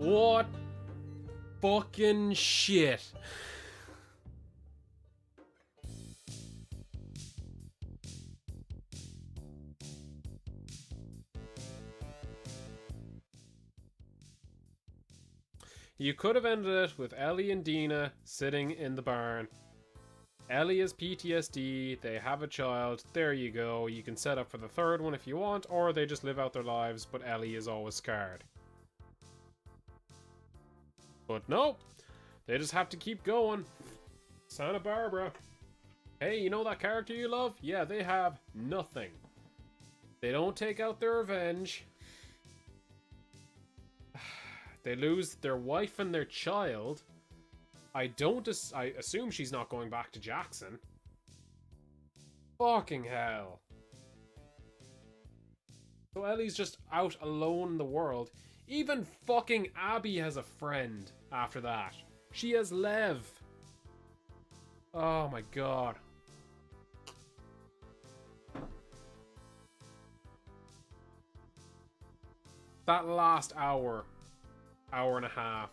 What fucking shit? You could have ended it with Ellie and Dina sitting in the barn. Ellie has PTSD, they have a child, there you go. You can set up for the third one if you want, or they just live out their lives, but Ellie is always scarred. But nope, they just have to keep going. Santa Barbara. Hey, you know that character you love? Yeah, they have nothing. They don't take out their revenge. They lose their wife and their child. I assume she's not going back to Jackson. Fucking hell. So Ellie's just out alone in the world. Even fucking Abby has a friend after that. She has Lev. Oh my god. That last hour and a half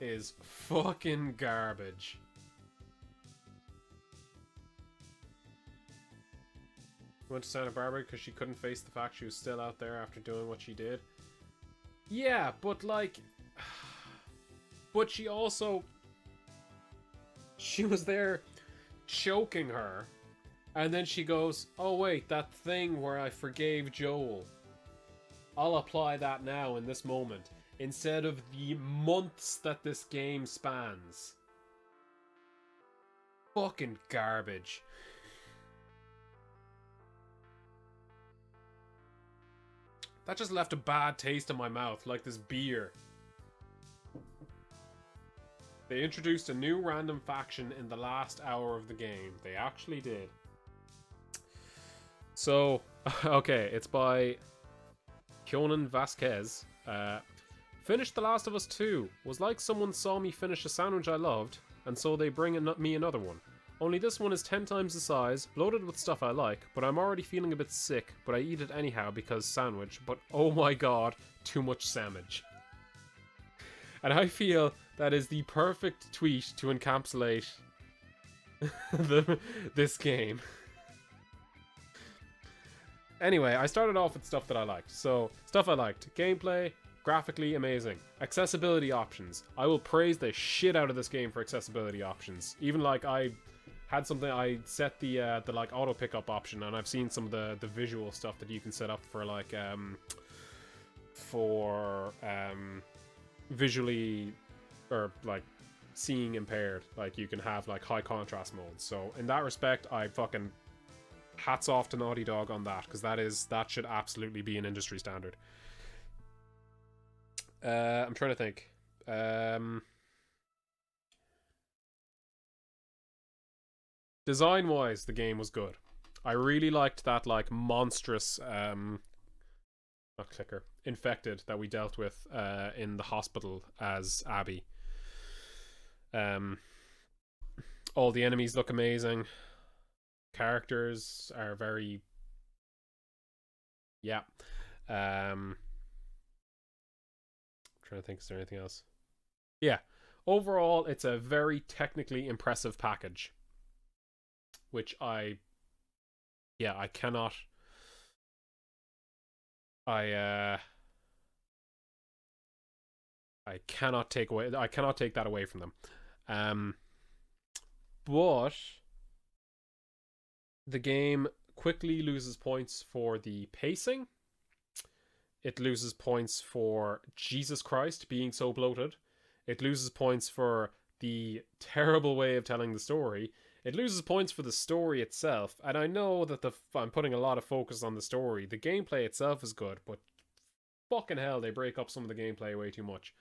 is fucking garbage. Went to Santa Barbara because she couldn't face the fact she was still out there after doing what she did. Yeah, but like... But she also... She was there choking her. And then she goes, oh wait, that thing where I forgave Joel. I'll apply that now in this moment. Instead of the months that this game spans. Fucking garbage. That just left a bad taste in my mouth, like this beer. They introduced a new random faction in the last hour of the game. They actually did. So, okay, it's by Kyonan Vasquez. Finished The Last of Us 2. Was like someone saw me finish a sandwich I loved, and so they bring me another one. Only this one is 10 times the size, loaded with stuff I like, but I'm already feeling a bit sick, but I eat it anyhow because sandwich, but oh my god, too much sandwich. And I feel that is the perfect tweet to encapsulate this game. Anyway, I started off with stuff that I liked. So, stuff I liked. Gameplay, graphically amazing. Accessibility options. I will praise the shit out of this game for accessibility options. Even like I had something, I set the like auto pickup option, and I've seen some of the visual stuff that you can set up for like visually or like seeing impaired. Like you can have like high contrast modes. So in that respect, I fucking hats off to Naughty Dog on that, because that should absolutely be an industry standard. I'm trying to think. Design-wise, the game was good. I really liked that like monstrous not clicker, infected that we dealt with in the hospital as Abby. All the enemies look amazing. Characters are very... Yeah. Trying to think, is there anything else? Yeah. Overall, it's a very technically impressive package. Which I cannot... I cannot take that away from them. But the game quickly loses points for the pacing. It loses points for Jesus Christ being so bloated. It loses points for the terrible way of telling the story. It loses points for the story itself. And I know that I'm putting a lot of focus on the story. The gameplay itself is good, but fucking hell, they break up some of the gameplay way too much.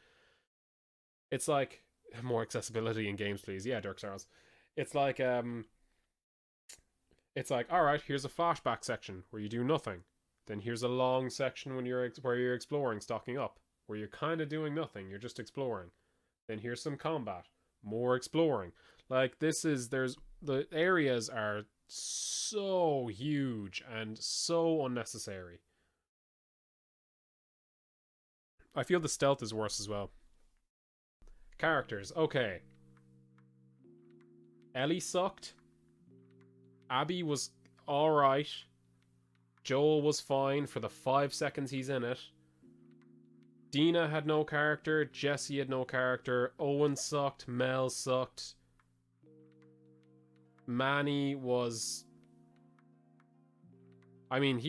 It's like... More accessibility in games, please. Yeah, Dirk Sarles. It's like, alright, here's a flashback section where you do nothing. Then here's a long section where you're exploring, stocking up, where you're kind of doing nothing, you're just exploring. Then here's some combat, more exploring. Like, the areas are so huge and so unnecessary. I feel the stealth is worse as well. Characters. Okay. Ellie sucked. Abby was alright. Joel was fine for the 5 seconds he's in it. Dina had no character. Jesse had no character. Owen sucked. Mel sucked. Manny was... I mean,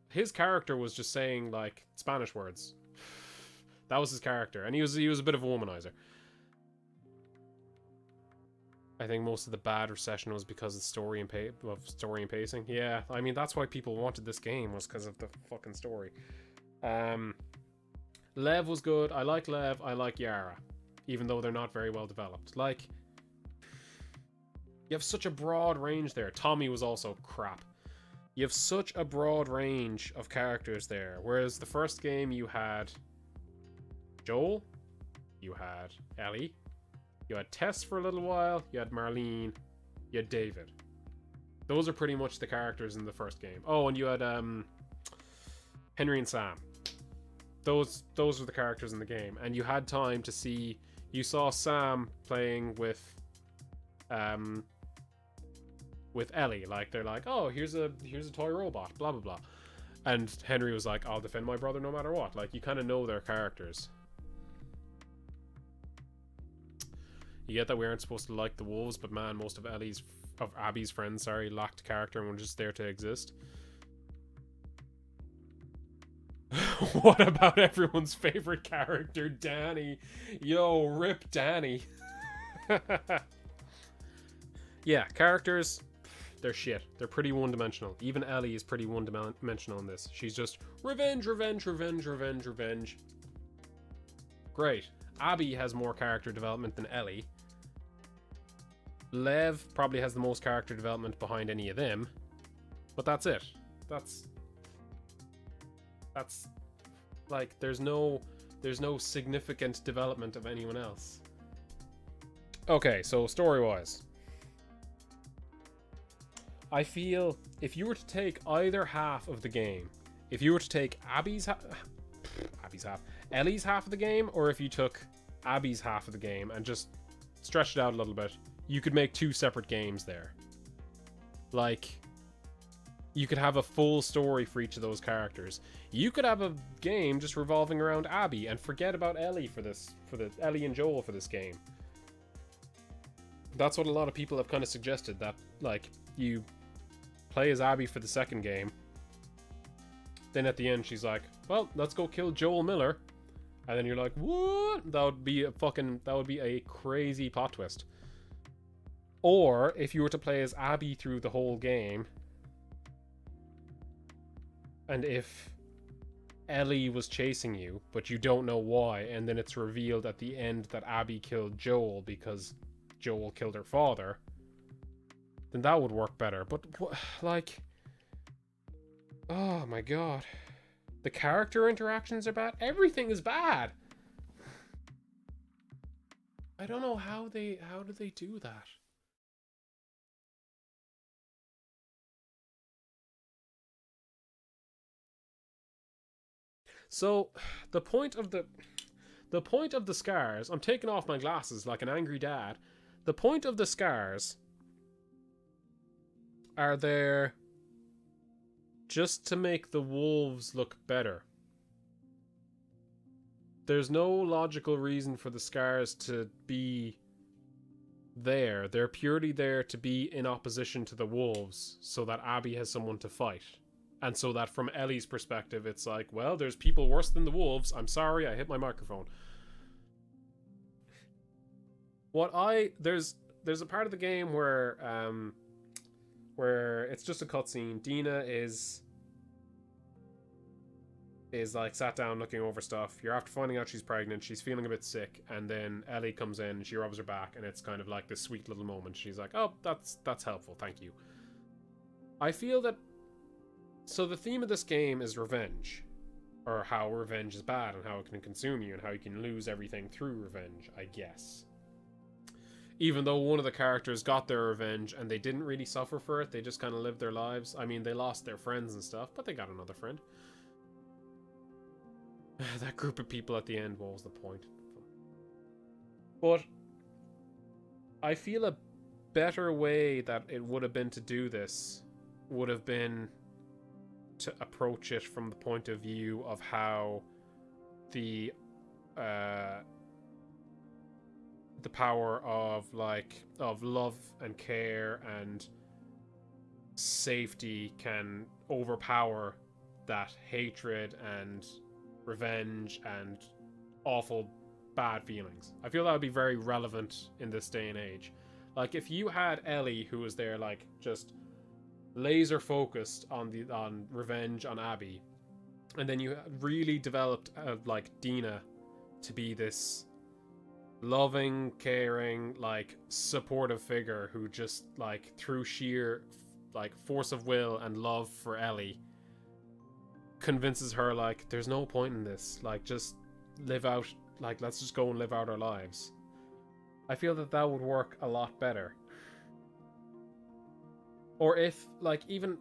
his character was just saying, like, Spanish words. That was his character. And he was a bit of a womanizer. I think most of the bad reception was because of story and pacing. Yeah, I mean, that's why people wanted this game, was because of the fucking story. Lev was good. I like Lev. I like Yara. Even though they're not very well developed. Like, you have such a broad range there. Tommy was also crap. You have such a broad range of characters there. Whereas the first game you had Joel, you had Ellie, you had Tess for a little while, you had Marlene, you had David. Those are pretty much the characters in the first game. Oh, and you had Henry and Sam. Those were the characters in the game. And you had time to see... You saw Sam playing with Ellie. Like, they're like, oh, here's a toy robot, blah, blah, blah. And Henry was like, I'll defend my brother no matter what. Like, you kind of know their characters. You get that we aren't supposed to like the wolves, but man, most of Abby's friends, lacked character and were just there to exist. What about everyone's favorite character, Danny? Yo, rip Danny. Yeah, characters, they're shit. They're pretty one-dimensional. Even Ellie is pretty one-dimensional in this. She's just revenge, revenge, revenge, revenge, revenge. Great. Abby has more character development than Ellie. Lev probably has the most character development behind any of them. But that's it. That's like, there's no significant development of anyone else. Okay, so story-wise, I feel if you were to take either half of the game, if you were to take Ellie's half of the game, or if you took Abby's half of the game and just stretched it out a little bit, you could make 2 separate games there. Like, you could have a full story for each of those characters. You could have a game just revolving around Abby and forget about Ellie for the Ellie and Joel for this game. That's what a lot of people have kind of suggested, that like you play as Abby for the second game, then at the end she's like, well, let's go kill Joel Miller, and then you're like, what? That would be a crazy plot twist. Or if you were to play as Abby through the whole game, and if Ellie was chasing you, but you don't know why, and then it's revealed at the end that Abby killed Joel because Joel killed her father, then that would work better. But, like... Oh my god. The character interactions are bad. Everything is bad. I don't know how do they do that? So, the point of the scars, I'm taking off my glasses like an angry dad. The point of the scars are there just to make the wolves look better. There's no logical reason for the scars to be there. They're purely there to be in opposition to the wolves, so that Abby has someone to fight. And so that from Ellie's perspective, it's like, well, there's people worse than the wolves. I'm sorry, I hit my microphone. There's a part of the game where it's just a cutscene. Dina is like sat down looking over stuff. You're after finding out she's pregnant. She's feeling a bit sick, and then Ellie comes in and she rubs her back, and it's kind of like this sweet little moment. She's like, oh, that's helpful, thank you. I feel that... So the theme of this game is revenge, or how revenge is bad and how it can consume you and how you can lose everything through revenge, I guess. Even though one of the characters got their revenge and they didn't really suffer for it, they just kind of lived their lives. I mean, they lost their friends and stuff, but they got another friend. That group of people at the end, what was the point? But I feel a better way that it would have been to do this would have been to approach it from the point of view of how the uh the power of love and care and safety can overpower that hatred and revenge and awful bad feelings. I feel that would be very relevant in this day and age. Like if you had Ellie who was there like just laser focused on revenge on Abby, and then you really developed like Dina to be this loving, caring, like supportive figure who just like through sheer like force of will and love for Ellie convinces her like there's no point in this, like just live out, like let's just go and live out our lives. I feel that that would work a lot better. Or if like even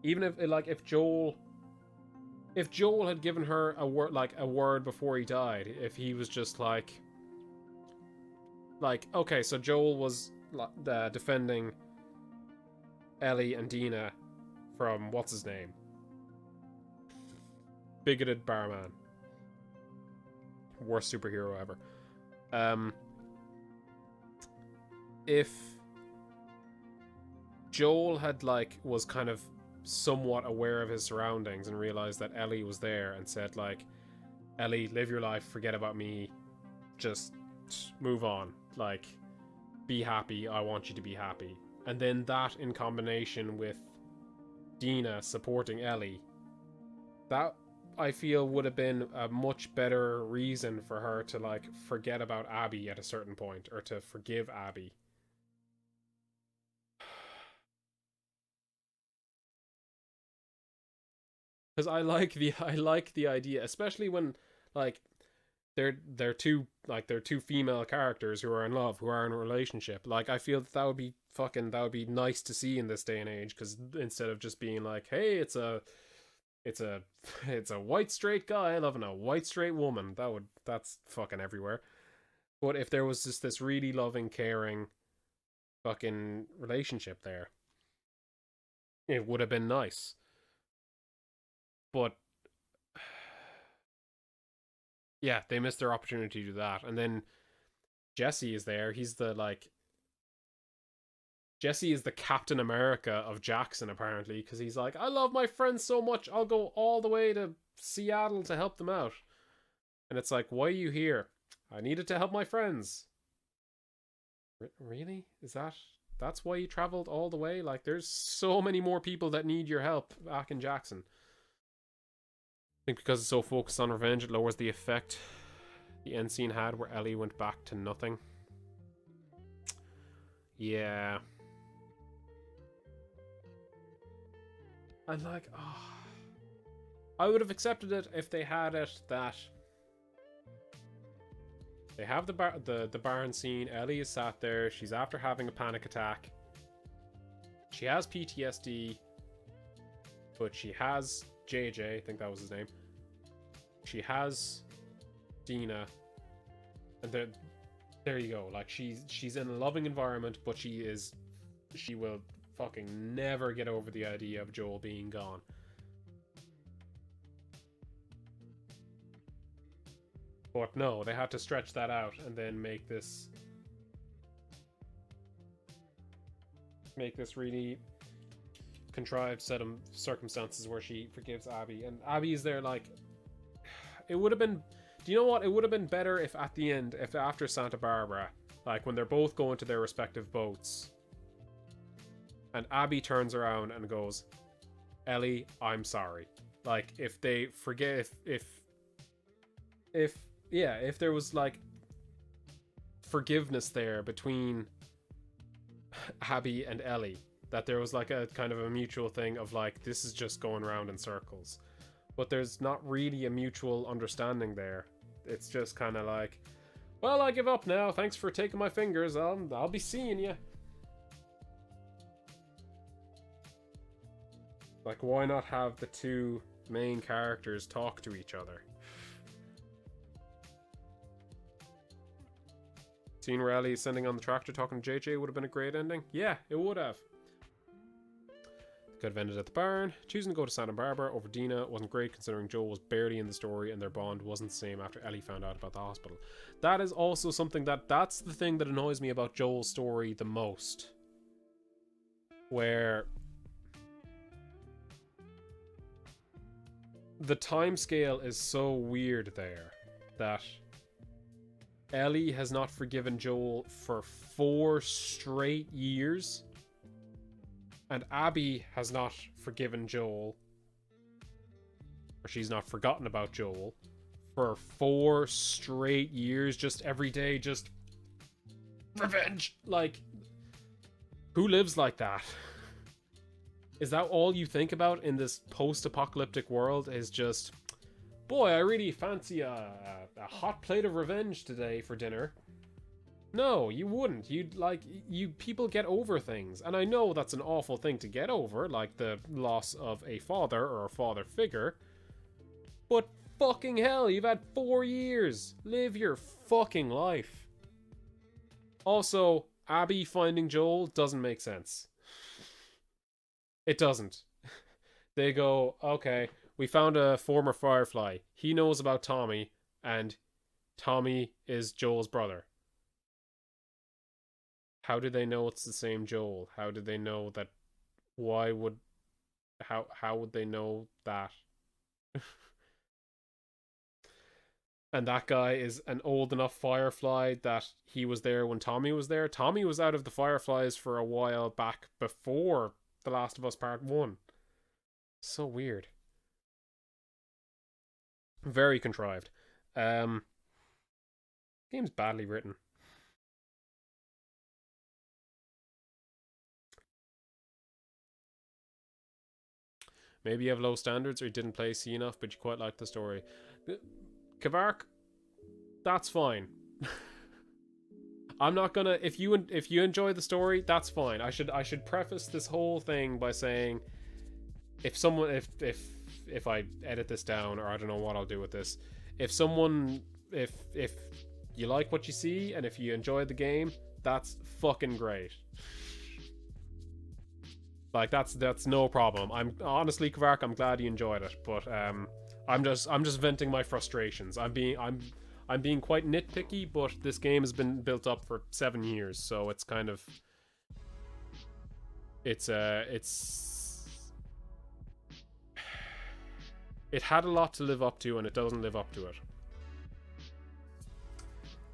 if like if Joel had given her a word before he died, if he was just like okay, so Joel was defending Ellie and Dina from what's his name, bigoted barman, worst superhero ever. If Joel had like was kind of somewhat aware of his surroundings and realized that Ellie was there and said like, Ellie, live your life, forget about me, just move on, like be happy, I want you to be happy. And then that in combination with Dina supporting Ellie, that I feel would have been a much better reason for her to like forget about Abby at a certain point, or to forgive Abby. Because I like the idea, especially when like they're two female characters who are in love, who are in a relationship. Like I feel that would be nice to see in this day and age, because instead of just being like, hey, it's a it's a white straight guy loving a white straight woman, that's fucking everywhere. But if there was just this really loving, caring fucking relationship there, it would have been nice. But yeah, they missed their opportunity to do that. And then Jesse is there. Jesse is the Captain America of Jackson, apparently, because he's like, I love my friends so much, I'll go all the way to Seattle to help them out. And it's like, why are you here? I needed to help my friends. Really? That's why you traveled all the way? Like, there's so many more people that need your help back in Jackson. I think because it's so focused on revenge, it lowers the effect the end scene had where Ellie went back to nothing. Yeah. And like, oh, I would have accepted it if they had it that they have the barn scene. Ellie is sat there. She's after having a panic attack. She has PTSD, but she has JJ. I think that was his name. She has Dina, and there you go. Like she's in a loving environment, but she will fucking never get over the idea of Joel being gone. But no, they had to stretch that out and then make this really contrived set of circumstances where she forgives Abby, and Abby is there like, it would have been, do you know what, it would have been better if at the end, if after Santa Barbara, like when they're both going to their respective boats and Abby turns around and goes, Ellie, I'm sorry. Like if they forget, if there was like forgiveness there between Abby and Ellie, that there was like a kind of a mutual thing of like, this is just going around in circles, but there's not really a mutual understanding there. It's just kind of like, well, I give up now, thanks for taking my fingers, I'll be seeing you. Like, why not have the two main characters talk to each other? Seeing where Ellie is sending on the tractor talking to JJ would have been a great ending. Yeah, it would have. Could have ended at the barn. Choosing to go to Santa Barbara over Dina wasn't great considering Joel was barely in the story and their bond wasn't the same after Ellie found out about the hospital. That is also something that's the thing that annoys me about Joel's story the most. Where the time scale is so weird there that Ellie has not forgiven Joel for 4 straight years. And Abby has not forgiven Joel, or she's not forgotten about Joel, for 4 straight years, just every day, just revenge. Like, who lives like that? Is that all you think about in this post-apocalyptic world? Is just, boy, I really fancy a hot plate of revenge today for dinner. No, you wouldn't. People get over things. And I know that's an awful thing to get over, like the loss of a father or a father figure. But fucking hell, you've had 4 years. Live your fucking life. Also, Abby finding Joel doesn't make sense. It doesn't. They go, okay, we found a former Firefly. He knows about Tommy, and Tommy is Joel's brother. How do they know it's the same Joel? How do they know that? How would they know that? And that guy is an old enough Firefly that he was there when Tommy was there. Tommy was out of the Fireflies for a while back before The Last of Us Part 1. So weird. Very contrived. Game's badly written. Maybe you have low standards or you didn't play C enough, but you quite like the story. Kavark, that's fine. I'm not gonna. If you enjoy the story, that's fine. I should preface this whole thing by saying, if I edit this down, or I don't know what I'll do with this, if you like what you see and if you enjoy the game, that's fucking great. Like that's no problem. I'm honestly, Kvark, I'm glad you enjoyed it, but I'm just venting my frustrations. I'm being quite nitpicky, but this game has been built up for 7 years, so it's kind of it had a lot to live up to, and it doesn't live up to it.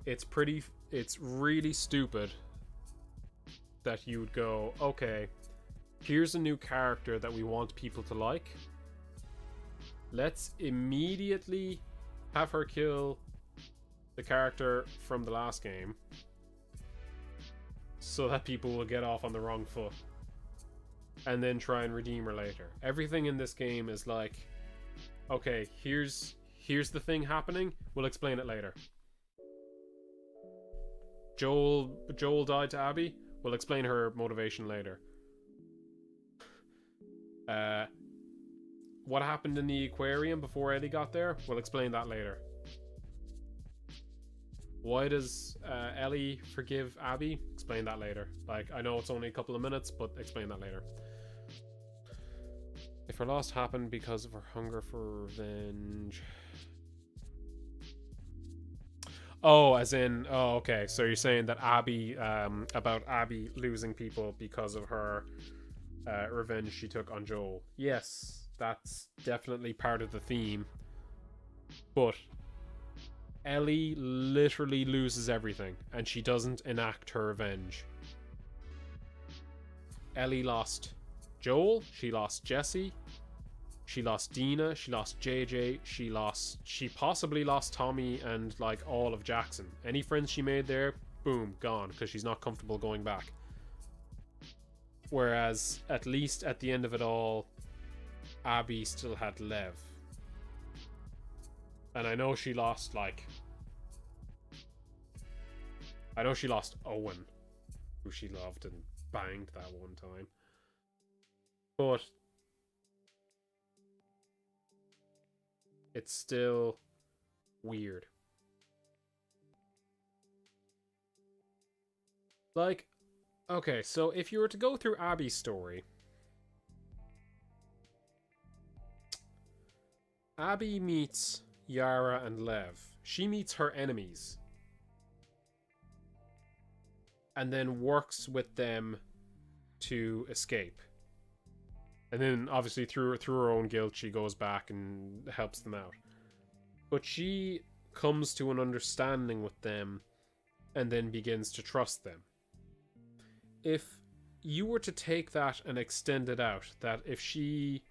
It's really stupid that you would go, okay, here's a new character that we want people to like. Let's immediately have her kill the character from the last game so that people will get off on the wrong foot and then try and redeem her later. Everything in this game is like, okay, here's the thing happening, we'll explain it later. Joel died to Abby, we'll explain her motivation later. What happened in the aquarium before Eddie got there? We'll explain that later. Why does Ellie forgive Abby? Explain that later. Like, I know it's only a couple of minutes, but explain that later. If her loss happened because of her hunger for revenge. Oh, as in, oh, okay. So you're saying that Abby, about Abby losing people because of her revenge she took on Joel. Yes, that's definitely part of the theme. But Ellie literally loses everything, and she doesn't enact her revenge. Ellie lost Joel, she lost Jesse, she lost Dina, she lost JJ, she possibly lost Tommy and like all of Jackson. Any friends she made there, boom, gone, because she's not comfortable going back. Whereas, at least at the end of it all, Abby still had Lev. And I know she lost, like... I know she lost Owen, who she loved and banged that one time. But... it's still... weird. Like, okay, so if you were to go through Abby's story, Abby meets Yara and Lev. She meets her enemies and then works with them to escape. And then obviously through her own guilt she goes back and helps them out. But she comes to an understanding with them and then begins to trust them. If you were to take that and extend it out, that if she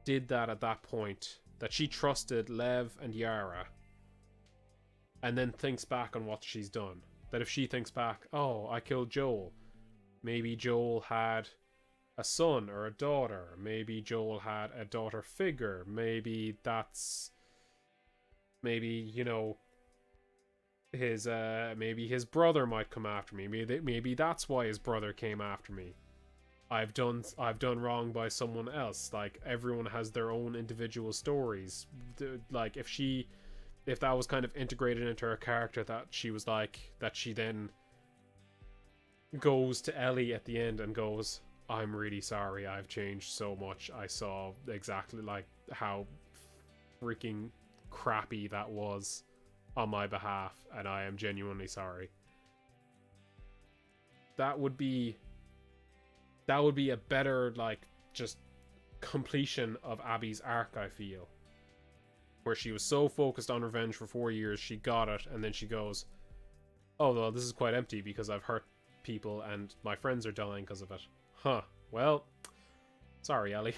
did that at that point, that she trusted Lev and Yara, and then thinks back on what she's done, that if she thinks back, oh, I killed Joel, maybe Joel had a son or a daughter, maybe Joel had a daughter figure, maybe that's, maybe, you know, his maybe his brother might come after me, maybe that's why his brother came after me. I've done wrong by someone else. Like, everyone has their own individual stories. Like, if that was kind of integrated into her character, that she was like, that she then goes to Ellie at the end and goes, I'm really sorry, I've changed so much. I saw exactly like how freaking crappy that was on my behalf, and I am genuinely sorry. That would be a better, like, just completion of Abby's arc, I feel. Where she was so focused on revenge for 4 years, she got it, and then she goes, oh, well, this is quite empty because I've hurt people and my friends are dying because of it. Huh. Well, sorry, Ellie.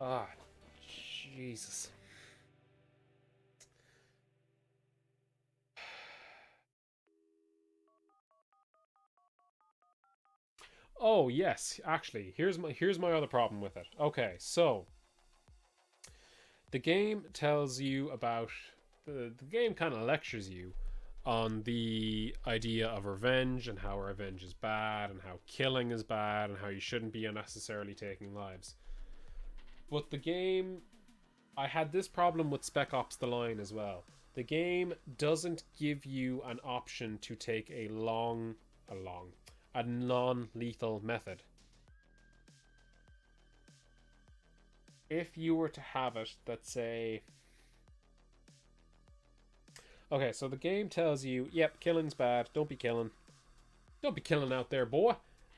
Ah, Jesus. Oh, yes, actually, here's my other problem with it. Okay, so the game tells you about the game kind of lectures you on the idea of revenge and how revenge is bad and how killing is bad and how you shouldn't be unnecessarily taking lives. But the game, I had this problem with Spec Ops The Line as well. The game doesn't give you an option to take a non-lethal method. If you were to have it that say, okay, so the game tells you, yep, killing's bad, don't be killing out there, boy.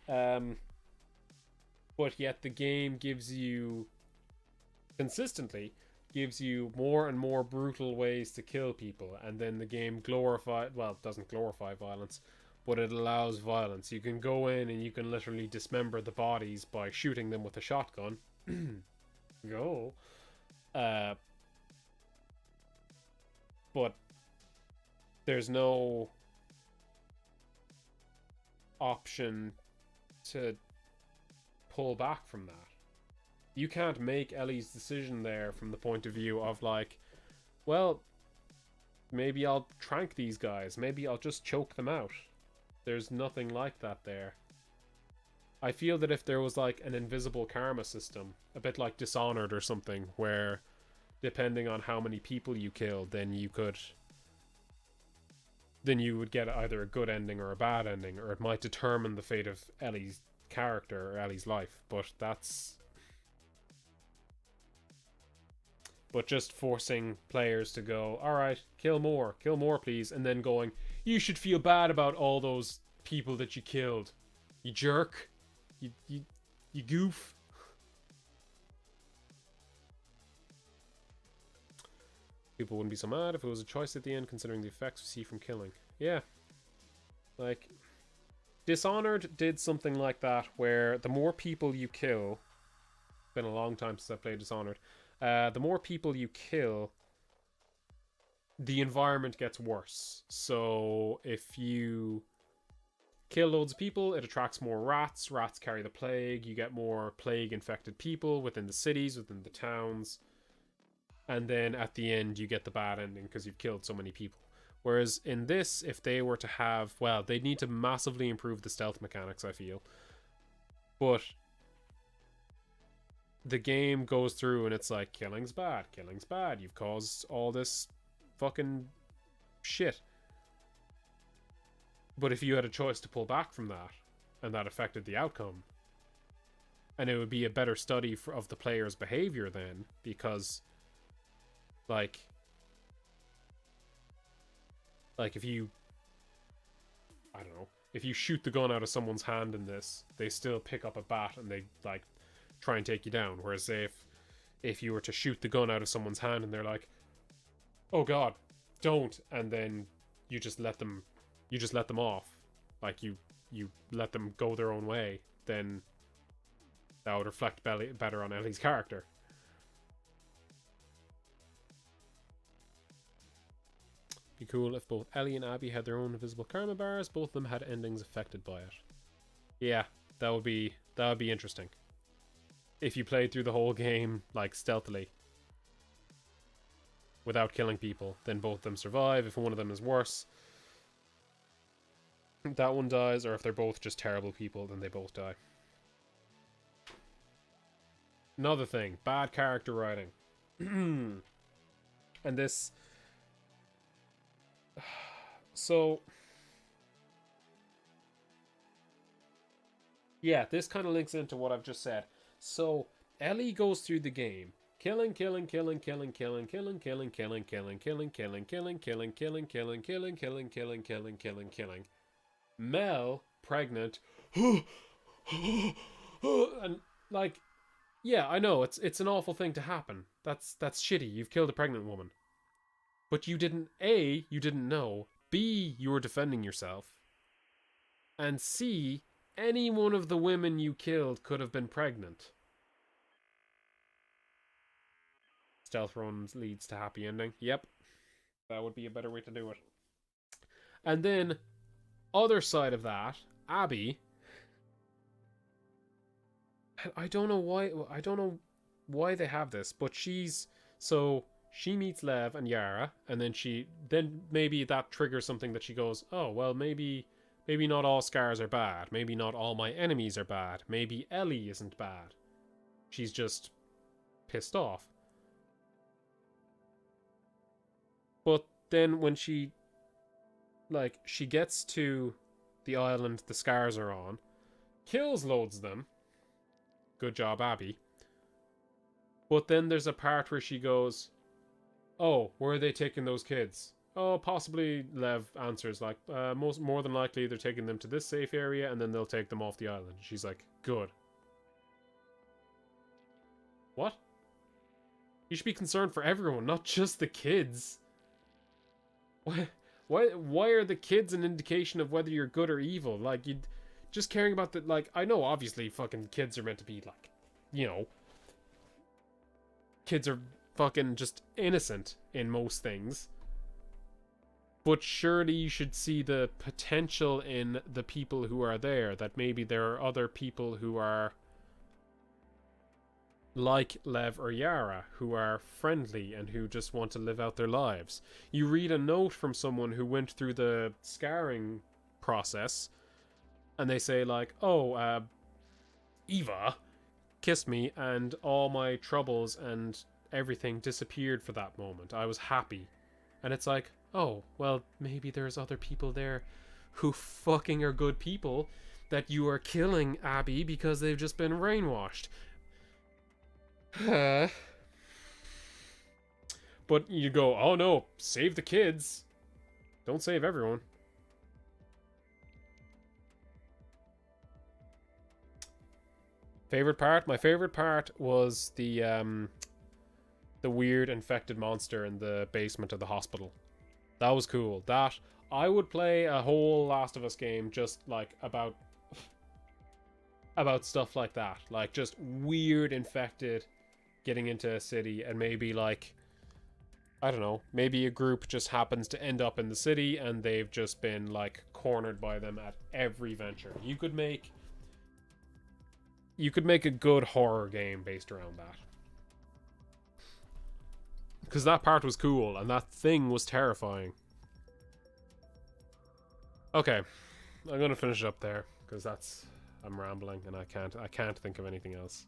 But yet the game consistently gives you more and more brutal ways to kill people, and then the game doesn't glorify violence, but it allows violence. You can go in and you can literally dismember the bodies by shooting them with a shotgun. Go. But there's no option to pull back from that. You can't make Ellie's decision there from the point of view of like, well, maybe I'll trank these guys, maybe I'll just choke them out. There's nothing like that there. I feel that if there was like an invisible karma system, a bit like Dishonored or something, where depending on how many people you killed, then you would get either a good ending or a bad ending, or it might determine the fate of Ellie's character or Ellie's life. But just forcing players to go, alright, kill more please, and then going, you should feel bad about all those people that you killed, you jerk, you goof. People wouldn't be so mad if it was a choice at the end, considering the effects we see from killing. Yeah, like Dishonored did something like that, where the more people you kill, it's been a long time since I played Dishonored, the more people you kill, the environment gets worse. So if you kill loads of people, it attracts more rats. Rats carry the plague. You get more plague infected people within the cities, within the towns. And then at the end, you get the bad ending because you've killed so many people. Whereas in this, if they were to have, well, they'd need to massively improve the stealth mechanics, I feel. But the game goes through and it's like, killing's bad, you've caused all this fucking shit. But if you had a choice to pull back from that, and that affected the outcome, and it would be a better study of the player's behavior then, because, like if you, I don't know, if you shoot the gun out of someone's hand in this, they still pick up a bat and they, like, try and take you down. Whereas if you were to shoot the gun out of someone's hand and they're like, oh god, don't, and then you just let them off, like you let them go their own way, then that would reflect better on Ellie's character. Be cool if both Ellie and Abby had their own invisible karma bars. Both of them had endings affected by it. Yeah, that would be interesting. If you played through the whole game, like, stealthily, without killing people, then both of them survive. If one of them is worse, that one dies. Or if they're both just terrible people, then they both die. Another thing, bad character writing. And this... So... yeah, this kind of links into what I've just said. So, Ellie goes through the game. Killing. Mel, pregnant. And, like... yeah, I know, it's an awful thing to happen. That's shitty. You've killed a pregnant woman. But you didn't... A, you didn't know. B, you were defending yourself. And C, any one of the women you killed could have been pregnant. Stealth runs leads to happy ending. Yep. That would be a better way to do it. And then, other side of that, Abby... I don't know why they have this, but so she meets Lev and Yara, and then maybe that triggers something that she goes, oh, well, maybe not all scars are bad. Maybe not all my enemies are bad. Maybe Ellie isn't bad. She's just pissed off. But then when she gets to the island the scars are on, kills loads of them. Good job, Abby. But then there's a part where she goes, oh, where are they taking those kids? Oh, possibly, Lev answers, like, more than likely they're taking them to this safe area and then they'll take them off the island. She's like, good. What? You should be concerned for everyone, not just the kids. Why are the kids an indication of whether you're good or evil? Like, you'd... just caring about the, like, I know obviously fucking kids are meant to be, like, you know, kids are fucking just innocent in most things. But surely you should see the potential in the people who are there, that maybe there are other people who are like Lev or Yara, who are friendly and who just want to live out their lives. You read a note from someone who went through the scarring process, and they say, like, oh, Eva kissed me and all my troubles and everything disappeared for that moment. I was happy. And it's like, oh, well, maybe there's other people there who fucking are good people that you are killing, Abby, because they've just been brainwashed. But you go, oh no, save the kids. Don't save everyone. Favorite part? My favorite part was the weird infected monster in the basement of the hospital. That was cool. That, I would play a whole Last of Us game just, like, about stuff like that. Like, just weird infected getting into a city, and maybe, like, I don't know, maybe a group just happens to end up in the city and they've just been, like, cornered by them at every venture. You could make a good horror game based around that. Because that part was cool, and that thing was terrifying. Okay, I'm gonna finish it up there, because I'm rambling, and I can't think of anything else.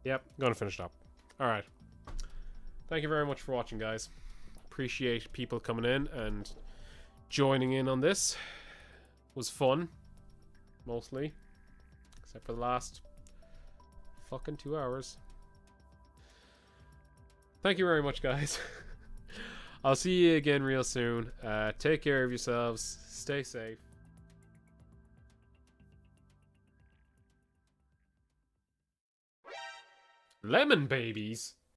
Yep, gonna finish it up. Alright. Thank you very much for watching, guys. Appreciate people coming in and joining in on this. It was fun, mostly, except for the last fucking 2 hours. Thank you very much, guys. I'll see you again real soon. Take care of yourselves. Stay safe. Lemon babies?